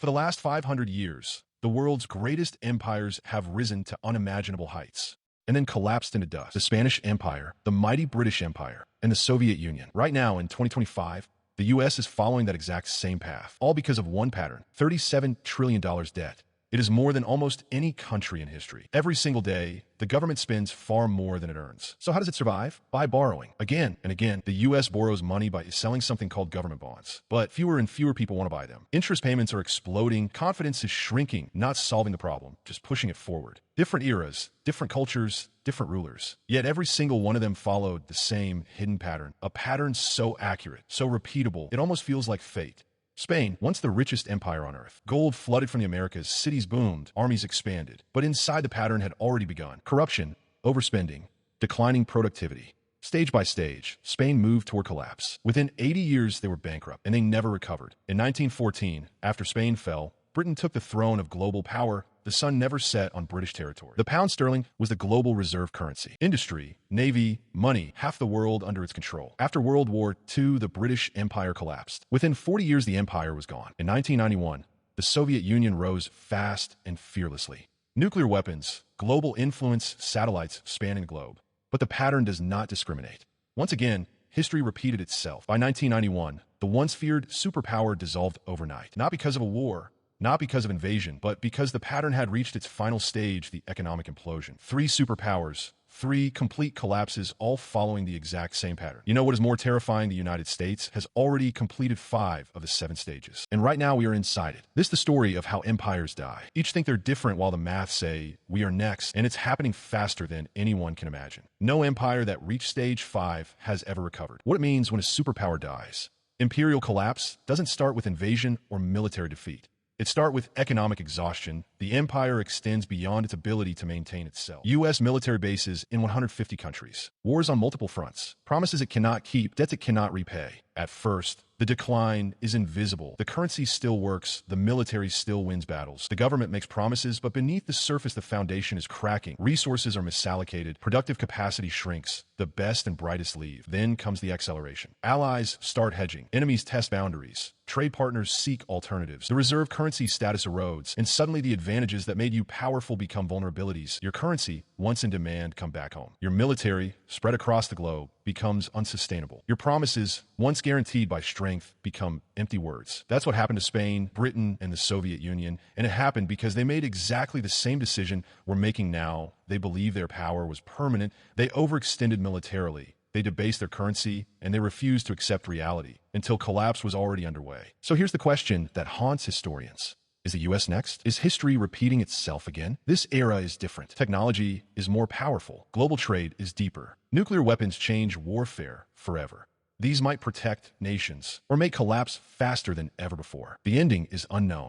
For the last 500 years, the world's greatest empires have risen to unimaginable heights and then collapsed into dust. The Spanish Empire, the mighty British Empire, and the Soviet Union. Right now, in 2025, the US is following that exact same path, all because of one pattern: $37 trillion debt. It is more than almost any country in history. Every single day, the government spends far more than it earns. So how does it survive? By borrowing. Again and again, the US borrows money by selling something called government bonds. But fewer and fewer people want to buy them. Interest payments are exploding. Confidence is shrinking, not solving the problem, just pushing it forward. Different eras, different cultures, different rulers. Yet every single one of them followed the same hidden pattern. A pattern so accurate, so repeatable, it almost feels like fate. Spain, once the richest empire on earth. Gold flooded from the Americas, cities boomed, armies expanded. But inside the pattern had already begun. Corruption, overspending, declining productivity. Stage by stage, Spain moved toward collapse. Within 80 years, they were bankrupt, and they never recovered. In 1914, after Spain fell, Britain took the throne of global power. The sun never set on British territory. The pound sterling was the global reserve currency. Industry, navy, money, half the world under its control. After World War II, the British Empire collapsed. Within 40 years, the empire was gone. In 1991, the Soviet Union rose fast and fearlessly. Nuclear weapons, global influence, satellites spanning the globe. But the pattern does not discriminate. Once again, history repeated itself. By 1991, the once feared superpower dissolved overnight. Not because of a war, not because of invasion, but because the pattern had reached its final stage, the economic implosion. 3 superpowers, 3 complete collapses, all following the exact same pattern. You know what is more terrifying? The United States has already completed 5 of the 7 stages. And right now we are inside it. This is the story of how empires die. Each think they're different while the math say we are next, and it's happening faster than anyone can imagine. No empire that reached stage 5 has ever recovered. What it means when a superpower dies. Imperial collapse doesn't start with invasion or military defeat. It starts with economic exhaustion. The empire extends beyond its ability to maintain itself. U.S. military bases in 150 countries. Wars on multiple fronts. Promises it cannot keep. Debts it cannot repay. At first, the decline is invisible. The currency still works. The military still wins battles. The government makes promises, but beneath the surface, the foundation is cracking. Resources are misallocated. Productive capacity shrinks. The best and brightest leave. Then comes the acceleration. Allies start hedging. Enemies test boundaries. Trade partners seek alternatives. The reserve currency status erodes, and suddenly the advantages that made you powerful become vulnerabilities. Your currency, once in demand, come back home. Your military, spread across the globe, becomes unsustainable. Your promises, once guaranteed by strength, become empty words. That's what happened to Spain, Britain, and the Soviet Union, and it happened because they made exactly the same decision we're making now. They believed their power was permanent. They overextended militarily. They debased their currency, and they refused to accept reality until collapse was already underway. So here's the question that haunts historians. Is the US next? Is history repeating itself again? This era is different. Technology is more powerful. Global trade is deeper. Nuclear weapons change warfare forever. These might protect nations or make collapse faster than ever before. The ending is unknown.